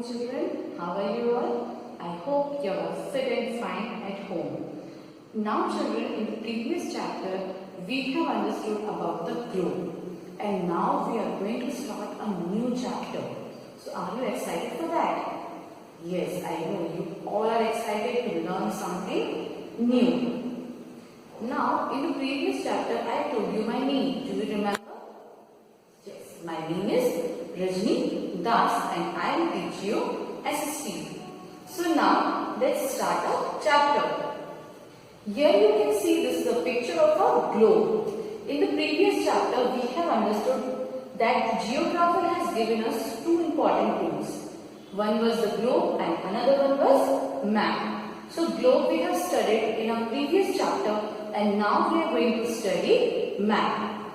children, how are you all? I hope you are fit and fine at home. Now children, in the previous chapter, we have understood about the globe. And now we are going to start a new chapter. So are you excited for that? Yes, I know you all are excited to learn something new. Now, in the previous chapter, I told you my name. Do you remember? Yes, my name is Rajni Das and I will teach you SST. So now let's start our chapter. Here you can see this is a picture of a globe. In the previous chapter we have understood that geographer has given us two important tools. One was the globe and another one was map. So globe we have studied in our previous chapter and now we are going to study map.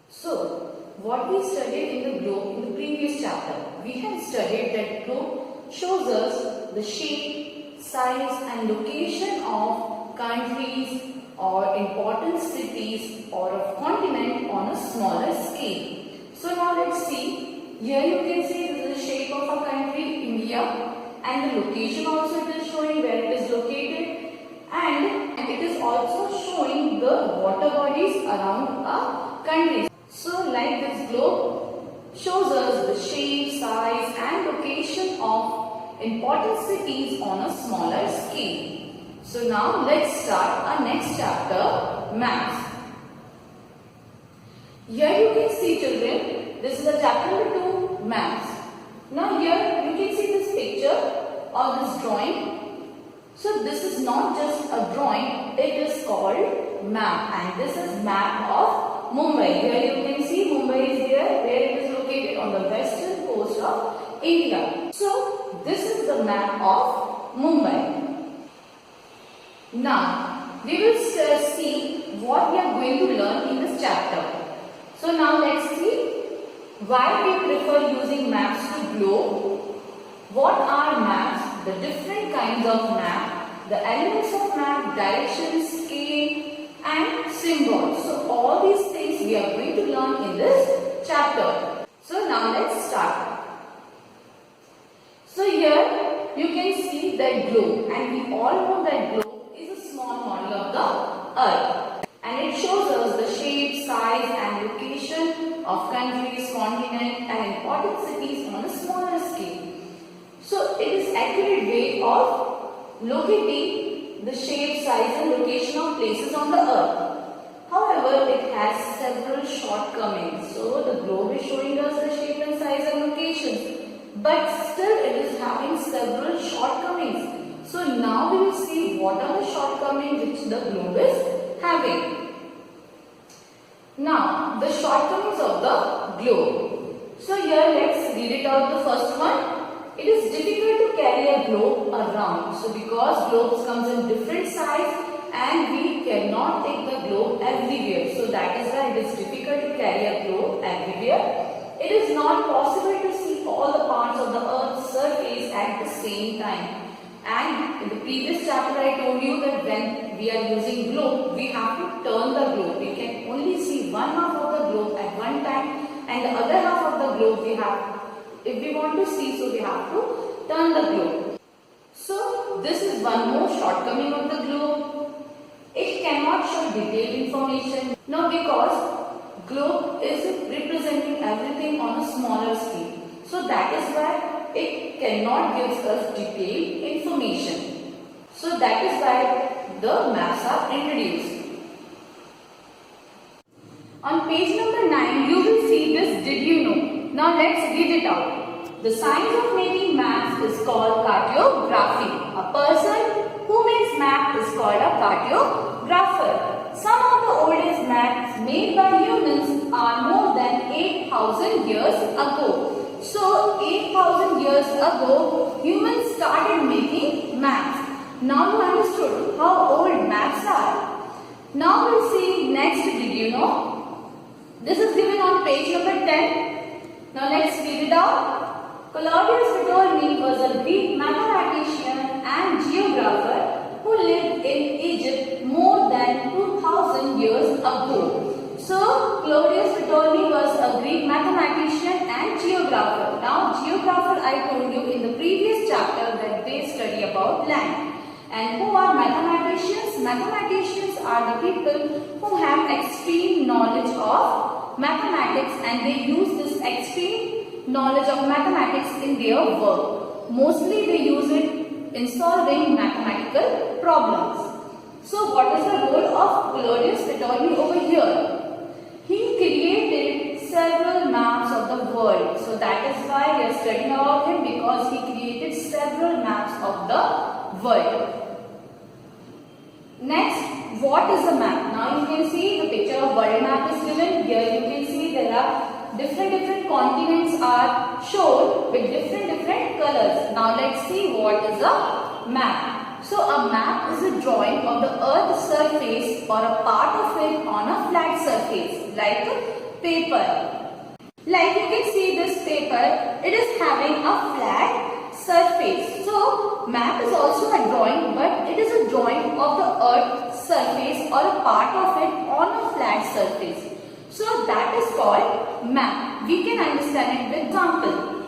So what we studied in the globe in the previous chapter, we have studied that globe shows us the shape, size and location of countries or important cities or of continent on a smaller scale. So now let's see, here you can see this is the shape of a country, India, and the location also it is showing where it is located, and it is also showing the water bodies around a country. So like this globe shows us the shape, size and location of important cities on a smaller scale. So now let's start our next chapter, maps. Here you can see children, this is a chapter number 2, maps. Now here you can see this picture or this drawing. So this is not just a drawing, it is called map and this is map of Mumbai. Here you can see Mumbai is here where it is located on the western coast of India. So this is the map of Mumbai. Now we will see what we are going to learn in this chapter. So now let's see why we prefer using maps to globe. What are maps? The different kinds of map, the elements of map, direction, scale and symbols. So all these things we are going to learn in this chapter. So now let's start. So here you can see that globe and we all know that globe is a small model of the earth and it shows us the shape, size and location of countries, continent and important cities on a smaller scale. So it is accurate way of locating the shape, size and location of places on the earth. However, it has several shortcomings. So the globe is showing us the shape and size and location, but still it is having several shortcomings. So now we will see what are the shortcomings which the globe is having. Now the shortcomings of the globe. So here let's read it out, the first one. It is difficult to carry a globe around. So because globes comes in different size and we cannot take the globe everywhere. So that is why it is difficult to carry a globe everywhere. It is not possible to see all the parts of the earth's surface at the same time. And in the previous chapter I told you that when we are using globe, we have to turn the globe. We can only see one half of the globe at one time and the other half of the globe we have, if we want to see, so we have to turn the globe. So this is one more shortcoming of the globe. It cannot show detailed information. Now because globe is representing everything on a smaller scale. So that is why it cannot give us detailed information. So that is why the maps are introduced. On page number 9 you will see this did you know. Now let's read it out. The science of making maps is called cartography. A person who makes map is called a cartographer. Some of the oldest maps made by humans are more than 8,000 years ago. So 8,000 years ago humans started making maps. Now you understood how old maps are. Now we'll see next did you know. This is given on page number 10. Now let's read it out. Claudius Ptolemy was a Greek mathematician and geographer who lived in Egypt more than 2000 years ago. So Claudius Ptolemy was a Greek mathematician and geographer. Now geographer, I told you in the previous chapter that they study about land. And who are mathematicians? Mathematicians are the people who have extreme knowledge of mathematics and they use this extreme knowledge of mathematics in their work. Mostly they use it in solving mathematical problems. So what is the role of Claudius Ptolemy over here? He created several maps of the world. So that is why we are studying about him, because he created several maps of the world. Next, what is a map? Now you can see the picture of world map is given. Here you can see there are different continents are shown with different colors. Now let's see what is a map. So a map is a drawing of the earth's surface or a part of it on a flat surface like paper. Like you can see this paper, it is having a flat surface. So map is also a drawing, but it is a drawing of the earth's surface or a part of it on a flat surface. So that is called map. We can understand it with example.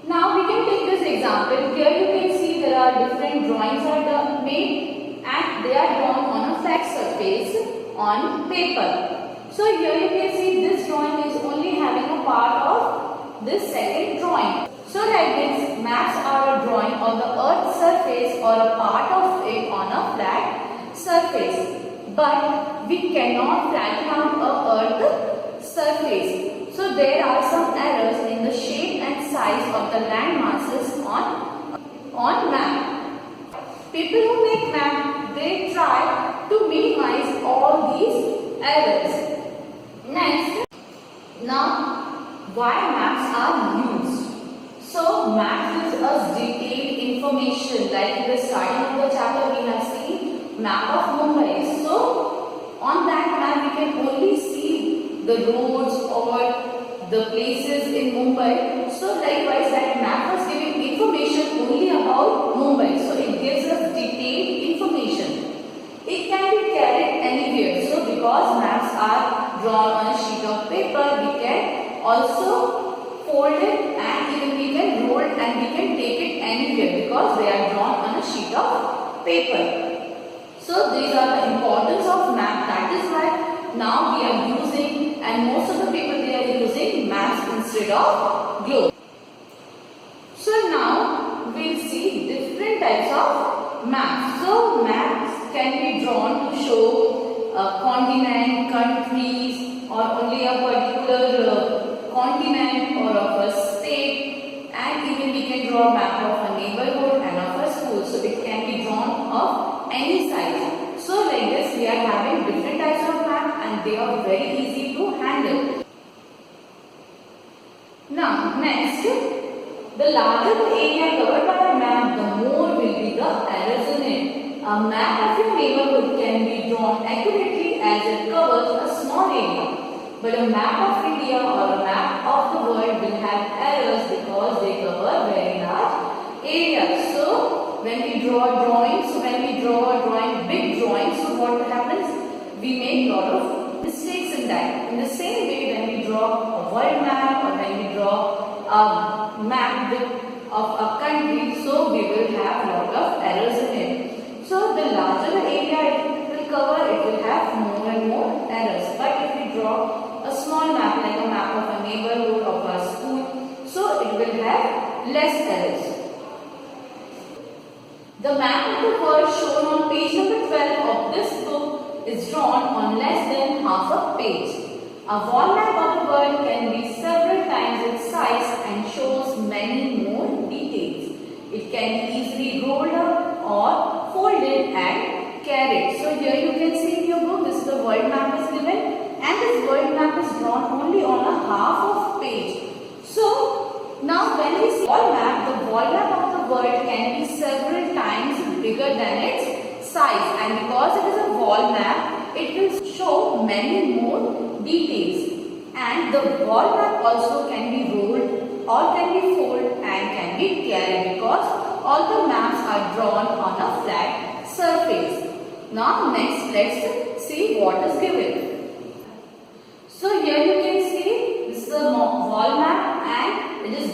Now we can take this example. Here you can see there are different drawings are made and they are drawn on a flat surface on paper. So here you can see this drawing is only having a part of this second drawing. So like this, maps are a drawing of the earth's surface or a part of it on a flat surface. But we cannot flatten out a earth surface. So there are some errors in the shape and size of the land masses on map. People who make map, they try to minimize all these errors. Next, now why maps are used? So map gives us detailed information. Like in the starting of the chapter we have seen map of Mumbai. So on that map we can only see the roads or the places in Mumbai. So likewise that map was giving information only about Mumbai. So it gives us detailed information. It can be carried anywhere. So because maps are drawn on a sheet of paper, we can also fold it and even we can roll it and we can take it anywhere because they are drawn on a sheet of paper. So these are the importance of map. That is why now we are using, and most of the people they are using maps instead of globe. So now we'll see different types of maps. So maps can be drawn to show a continent, countries, or only a particular continent or of a state, and even we can draw a map of a neighborhood and of a school. So it can be drawn of any size. So like this we are having different types of map and they are very easy to handle. Now next, the larger the area covered by a map, the more will be the errors in it. A map of your neighborhood can be drawn accurately as it covers a small area. But a map of India or a map of the world will have errors because they cover very large areas. So when we draw drawings, big drawings, so what happens? We make a lot of mistakes in that. In the same way, when we draw a world map or when we draw a map of a country, so we will have a lot of errors in it. So the larger the area it will cover, it will have more and more errors. But if we draw a small map like a map of a neighborhood of a school, so it will have less errors. The map of the world shown on page number 12 of this book is drawn on less than half a page. A wall map of the world can be several times its size and shows many more details. It can be easily rolled up or folded and carried. So here you can see in your book, this is the world map is given and this world map is drawn only on a half of page. So now when we see wall map, the wall map of the world can be several times bigger than its size, and because it is a wall map, it will show many more details, and the wall map also can be rolled or can be folded and can be carried because all the maps are drawn on a flat surface. Now next let's see what is given.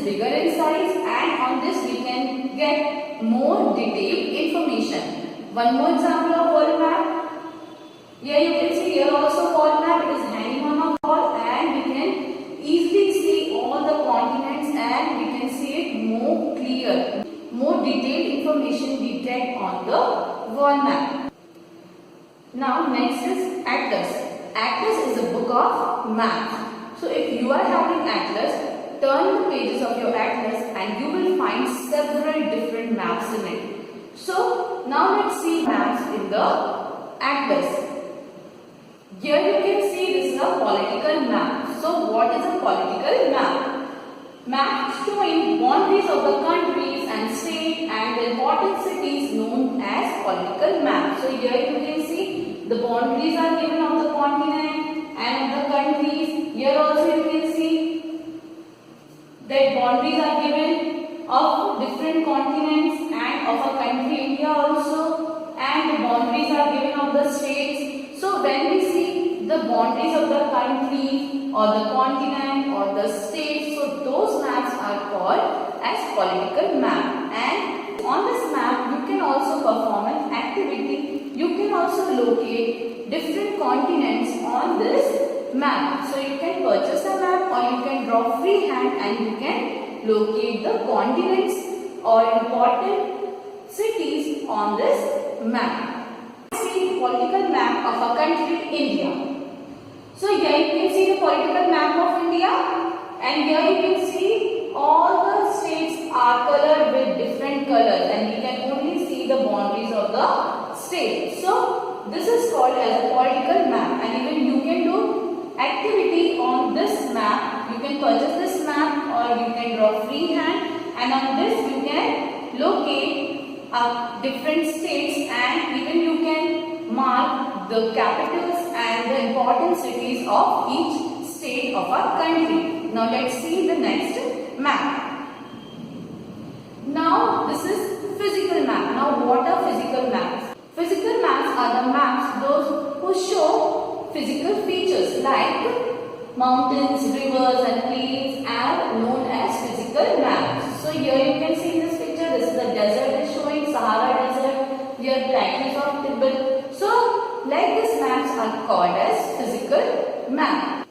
bigger in size, and on this we can get more detailed information. One more example of world map. Here you can see here also world map. It is hanging on a wall, and we can easily see all the continents, and we can see it more clear. More detailed information we get on the world map. Now next is Atlas. Atlas is a book of maps. So if you are having Atlas, turn the pages of your Atlas and you will find several different maps in it. So now let's see maps in the Atlas. Here you can see this is a political map. So what is a political map? Map showing boundaries of the countries and states and the important cities known as political map. So here you can see the boundaries are given of the continent and of the countries. Here also you can see that boundaries are given of different continents and of a country India also, and the boundaries are given of the states. So when we see the boundaries of the country or the continent or the state, so those maps are called as political map. And on this map you can also perform an activity. You can also locate different continents on this map. So you can purchase a map or you can draw freehand and you can locate the continents or important cities on this map. See the political map of a country, India. So here you can see the political map of India, and here you can see all the states are colored with different colors, and we can only see the boundaries of the state. So this is called as a political map, and even you can do activity on this map. You can purchase this map or you can draw freehand, and on this you can locate different states, and even you can mark the capitals and the important cities of each state of our country. Now let's see the next map. Now this is physical map. Now what are physical maps? Physical maps are the maps those who show physical features like mountains, rivers and plains are known as physical maps. So here you can see in this picture, this is the desert is showing, Sahara desert, here plateaus of Tibet. So like these maps are called as physical map.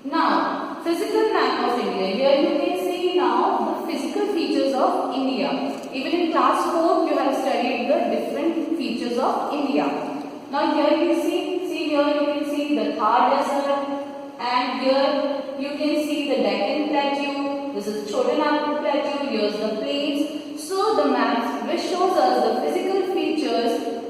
Now physical map of India. Here you can see now the physical features of India. Even in class 4 you have studied the different features of India. Now here you can see here you can see the Thar desert, and here you can see the Deccan plateau. This is Chotan Nagpur plateau. Here's the plains. So the maps which shows us the physical features.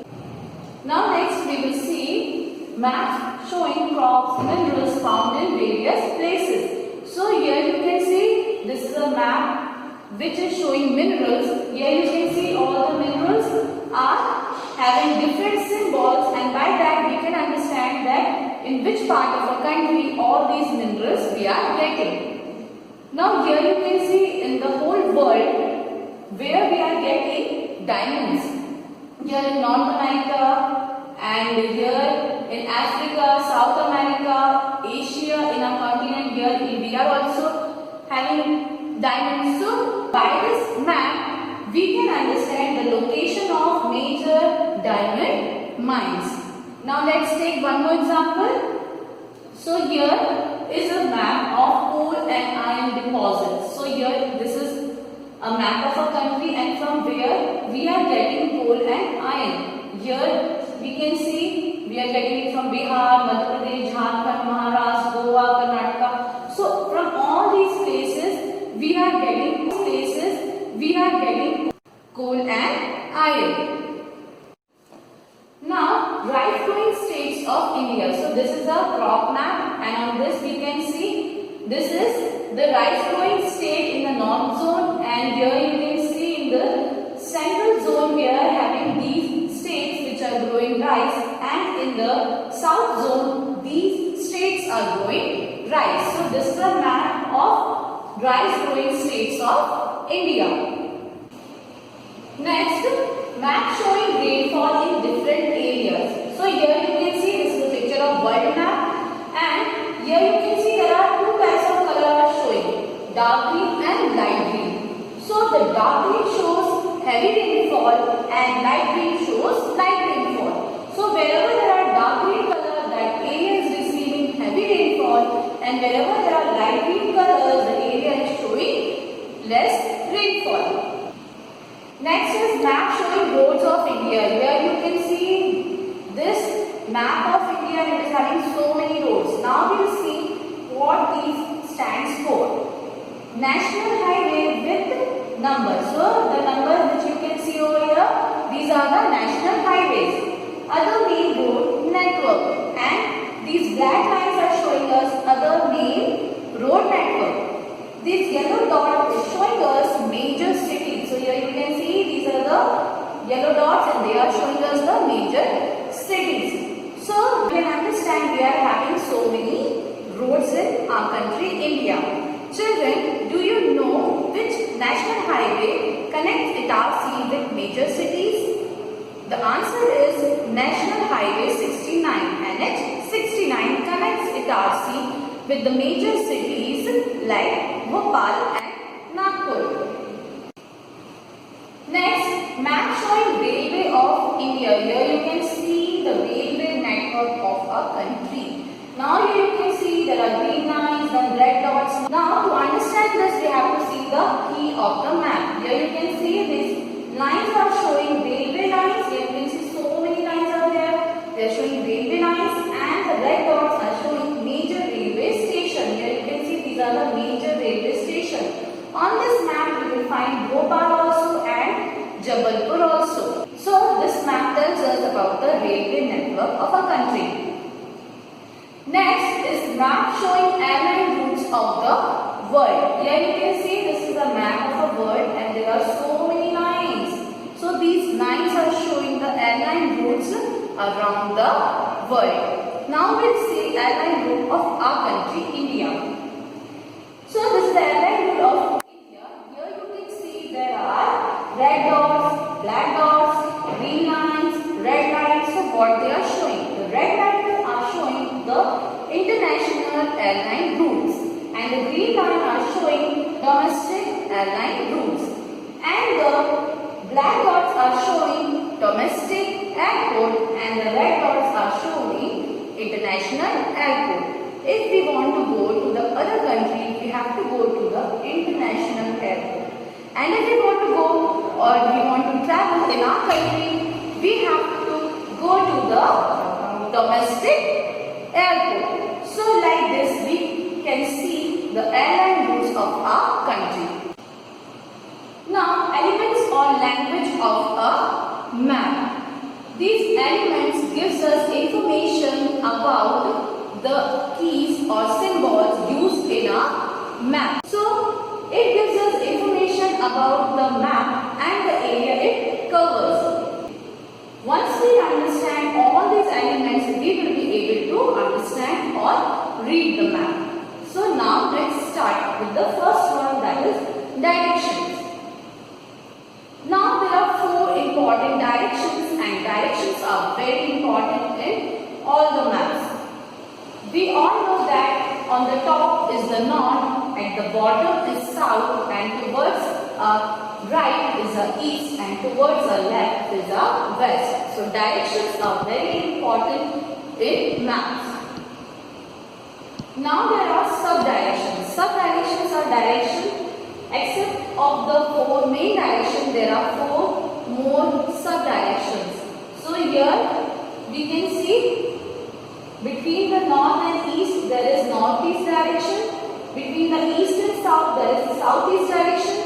Now next we will see maps showing crops, minerals found in various places. So here you can see this is a map which is showing minerals. Here you can see all the minerals are having different symbols, and by that we can understand that in which part of a country all these minerals we are getting. Now here you can see in the whole world where we are getting diamonds. Here in North America, and here in Africa, South America, Asia, in our continent here we are also having diamonds. So by this map we can understand the location of major diamond mines. Now let's take one more example. So here is a map of coal and iron deposits. So here this is a map of a country, and from where we are getting coal and iron. Here we can see we are getting it from Bihar, Madhya Pradesh, Jharkhand, Maharashtra, Goa, Karnataka. So from all these places we are getting coal and iron. Now rice growing states of India. So this is a crop map, and on this we can see this is the rice growing state in the north zone, and here you can see in the central zone we are having these states which are growing rice, and in the south zone these states are growing rice. So this is a map of rice growing states of India. Next, map showing rainfall in different areas. So here you can see this is a picture of world map, and here you can see there are two types of color are showing. dark green and light green. So the dark green shows heavy rainfall and light green shows light rainfall. So wherever there are dark green color, that area is receiving heavy rainfall, and wherever there are light green colors, the area is showing less rainfall. Next is map showing roads of India. Here you can see this map of India and it is having so many roads. Now we will see what these stands for. National highway with numbers. So the numbers which you can see over here, these are the national highways. Other main road network, and these black lines are showing us other main road network. This yellow dot is showing us major cities. So here you can see these are the yellow dots and they are showing us the major cities. So you can understand we are having so many roads in our country, India. Children, do you know which national highway connects Itarsi with major cities? The answer is National Highway 69. NH 69 connects Itarsi with the major cities like Bhopal and Nagpur. Next, map showing railway of India. Here you can see the railway network of our country. Now here you can see there are green lines and red dots. Now to understand this we have to see the key of the map. Here you can see these lines are showing railway lines. Here you can see so many lines are there. They are showing railway lines, and the red dots are showing major railway station. Here you can see these are the major railway station. On this map you will find Bhopal also and Jabalpur also. So this map tells us about the railway network of our country. Next is map showing airline routes of the world. Here you can see this is a map of a world and there are so many lines. So these lines are showing the airline routes around the world. Now we'll see airline route of our country, India. So this is the airline route of India. Here you can see there are red dots, black dots, green lines, red lines. So what they are showing? The red lines are showing the international airline routes and the green line are showing domestic airline routes, and the black dots are showing domestic airport and the red dots are showing international airport. If we want to go to the other country, we have to go to the international airport, and if we want to go or we want to travel in our country, we have to go to the domestic airport. So like this we can see the airline routes of our country. Now elements or language of a map. These elements gives us information about the keys or symbols used in a map. So it gives us information about the map and the area it covers. Once we understand all these elements, we will be able to understand or read the map. So now let's start with the first one, that is directions. Now there are 4 important directions, and directions are very important in all the maps. We all know that on the top is the north, at the bottom is south, and towards right is the east, and towards the left is the west. So directions are very important in maps. Now there are sub-directions. Sub-directions are directions. Except of the 4 main directions, there are 4 more sub-directions. So here we can see between the north and east there is northeast direction. Between the east and south there is southeast direction.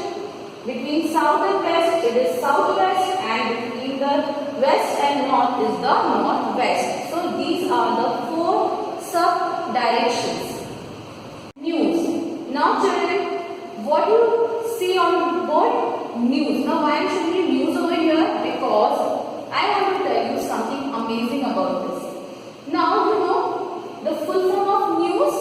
Between south and west it is southwest, and between the west and north is the northwest. So these are the 4 sub-directions. News. Now children, what you see on board? News. Now I am showing you news over here because I want to tell you something amazing about this. Now you know the full form of news?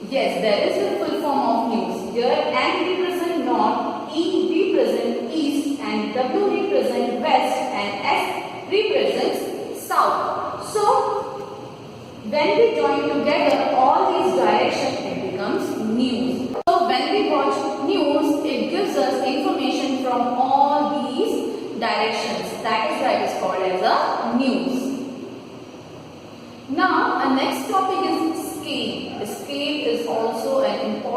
Yes, there is a full form of news. Here N represent north, E represent east, and W represent west, and S represents south. So when we join together all these directions, it becomes news. So when we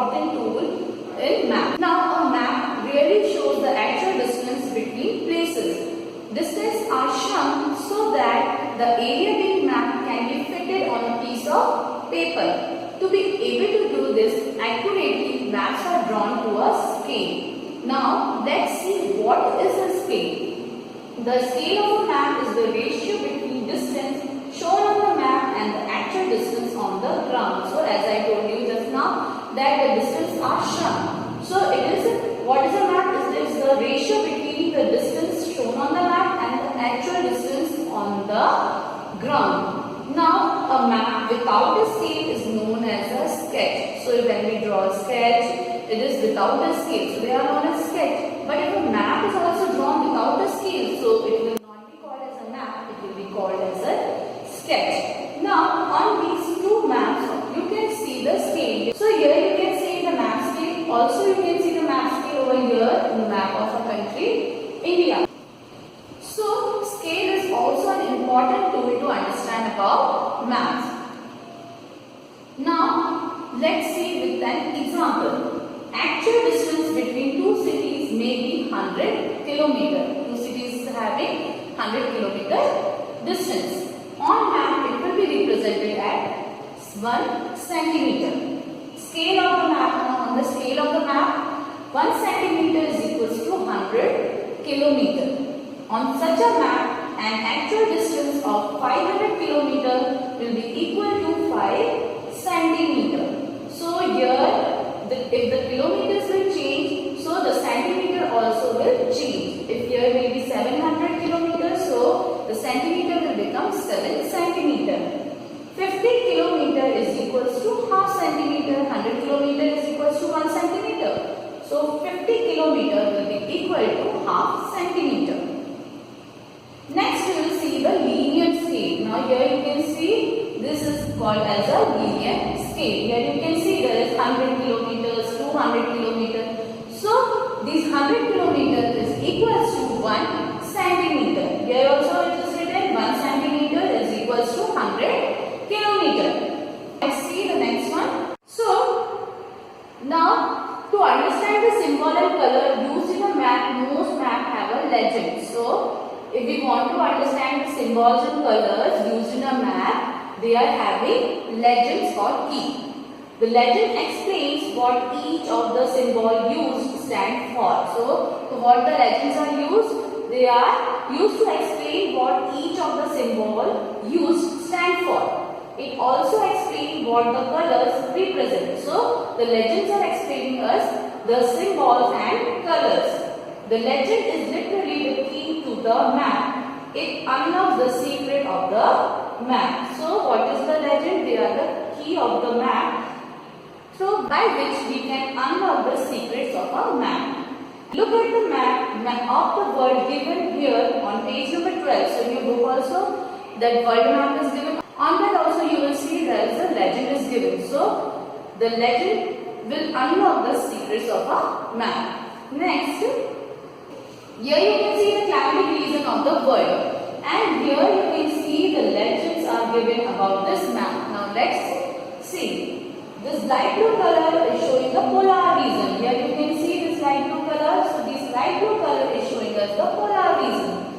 important tool in map. Now a map really shows the actual distance between places. Distances are shown so that the area being mapped can be fitted on a piece of paper. To be able to do this accurately, maps are drawn to a scale. Now let's see what is a scale. The scale of a map is the ratio between distance shown on the map and the actual distance on the ground. So as I told you just now that the distance are shown. So it is, what is a map? It is the ratio between the distance shown on the map and the actual distance on the ground. Now a map without a scale is known as a sketch. So when we draw a sketch, it is without a scale. So they are known as sketch. But if a map is also drawn without a scale, so it will not be called as a map, it will be called as a sketch. Now on these two maps, you can see the scale. So here you can see the map scale. Also you can see the map scale over here in the map of a country, India. So scale is also an important tool to understand about maps. Now let's see with an example. Actual distance between two cities may be 100 km. Two cities having 100 km distance. On map it will be represented at 1 centimeter. Scale of the map. Now on the scale of the map, 1 centimeter is equals to 100 km. On such a map, an actual distance of 500 km will be equal to 5 centimeter. So here, if the kilometers will change, so the centimeter also will change. If here will be 700 kilometers, so the centimeter will become 7 centimeter. 50 kilometer is equals to half centimeter. 100 kilometer is equals to 1 centimeter. So 50 kilometer will be equal to half centimeter. Next we will see the linear scale. Now here you can see this is called as a linear scale. Here you can see there is 100 kilometers, 200 kilometers. So these 100 kilometers is equals to 1 centimeter. Here also it is written 1 centimeter is equals to 100 kilometer. Let's see the next one. So now to understand the symbol and color used in a map, most maps have a legend. So if we want to understand the symbols and colors used in a map, they are having legends or key. The legend explains what each of the symbol used stand for. So what the legends are used? They are used to explain what each of the symbol used stand for. It also explains what the colors represent. So the legends are explaining us the symbols and colors. The legend is literally the key to the map. It unlocks the secret of the map. So what is the legend? They are the key of the map. So by which we can unlock the secrets of a map. Look at the map of the world given here on page number 12. So in your book also that world map is given. On that also you will see there is a legend is given. So the legend will unlock the secrets of a map. Next. Here you can see the climatic region of the world, and here you can see the legends are given about this map. Now let's see. This light blue color is showing the polar region. Here you can see this light blue color. So this light blue color is showing us the polar region.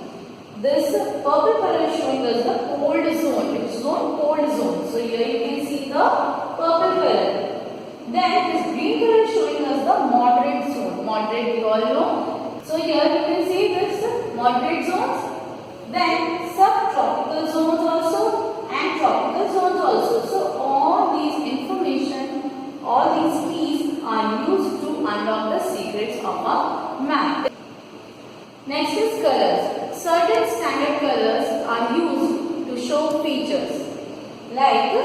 This purple color is showing us the cold zone. Which zone? Cold zone. So here you can see the purple color. Then this green color is showing us the moderate zone. Moderate we all know. So here you can see this moderate zones, then subtropical zones also and tropical zones also. So all these information, all these keys are used to unlock the secrets of a map. Next is colors. Certain standard colors are used to show features like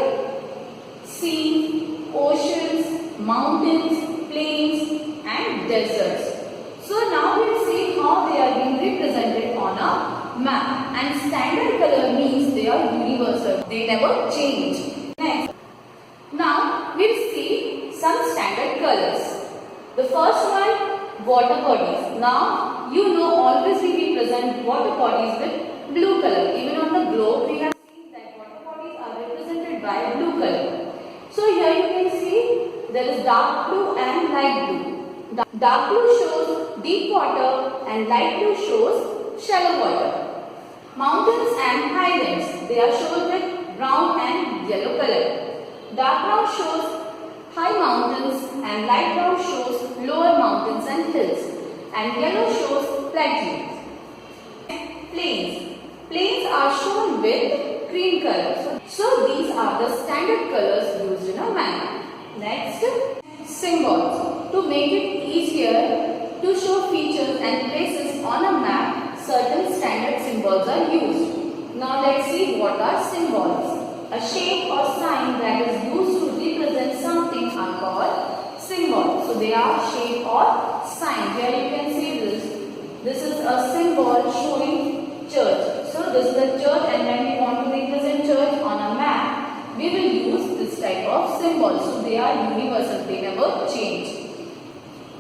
sea, oceans, mountains, plains and deserts. So now we will see how they are being represented on a map. And standard color means they are universal. They never change. Next. Now we will see some standard colors. The first one, water bodies. Now you know always we represent water bodies with blue color. Even on the globe we have seen that water bodies are represented by blue color. So here you can see there is dark blue and light blue. Dark blue shows deep water and light blue shows shallow water. Mountains and highlands, they are shown with brown and yellow color. Dark brown shows high mountains and light brown shows lower mountains and hills, and yellow shows plateaus. Plains. Plains are shown with green color. So these are the standard colors used in a map. Next, symbols. To make it easier to show features and places on a map, certain standard symbols are used. Now let's see what are symbols. A shape or sign that is used to represent something are called symbols. So they are shape or sign. Here you can see this. This is a symbol showing church. So this is the church, and when we want to represent church on a map, we will use this type of symbols. So they are universal, they never change.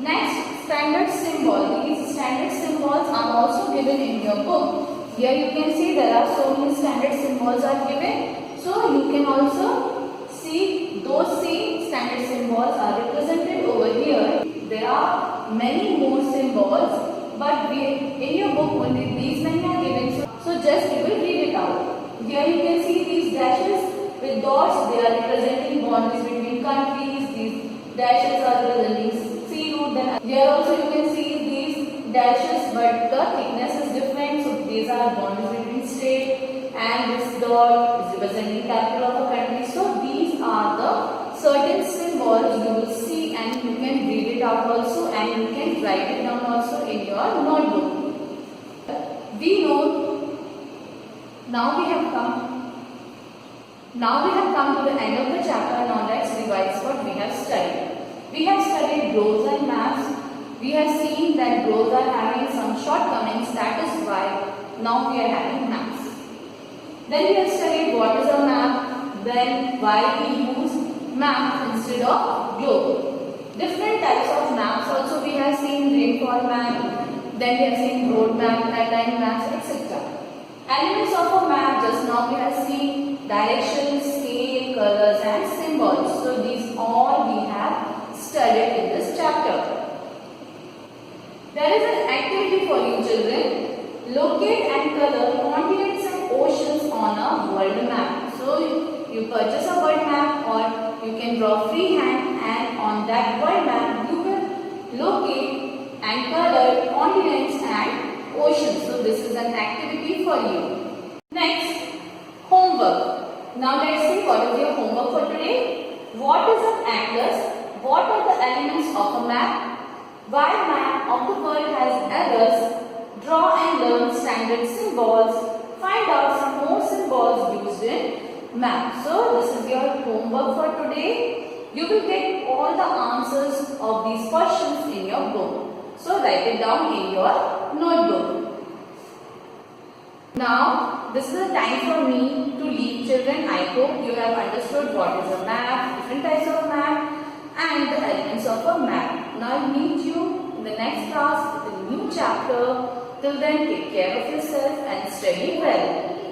Next, standard symbol. These standard symbols are also given in your book. Here you can see there are so many standard symbols are given. So you can also see those same standard symbols are represented over here. There are many more symbols, but in your book only these many are given. So just you will read it out. Here you can see these dashes with dots. They are representing boundaries between countries. These dashes are representing sea route. Then here also you can see these dashes, but the thickness is different. So these are boundaries between states. And this dot is representing capital of a country. So these are the certain symbols you will see, and you can read it out also, and you can write it down also in your notebook. We know now we have come to the end of the chapter. Now let's revise what we have studied. We have studied glows and maps. We have seen that glows are having some shortcomings. That is why now we are having maps. Then we have studied what is a map, then why we use map instead of globe. Different types of maps also we have seen: rainfall map, then we have seen road map, airline maps, etc. Elements of a map, just now we have seen direction, scale, colors and symbols. So these all we have studied in this chapter. There is an activity for you children. Locate and color continents and oceans on a world map. So you purchase a world map, or you can draw freehand, and on that world map you will locate and color continents and oceans. So this is an activity for you. Next, homework. Now let's see what is your homework for today. What is an atlas? What are the elements of a map? Why map of the world has errors? Draw and learn standard symbols. Find out some more symbols used in map. So this is your homework for today. You will get all the answers of these questions in your book. So write it down in your notebook. Now this is the time for me to leave children. I hope you have understood what is a map, different types of map and the elements of a map. Now I'll meet you in the next class with a new chapter. Till then, take care of yourself and study well.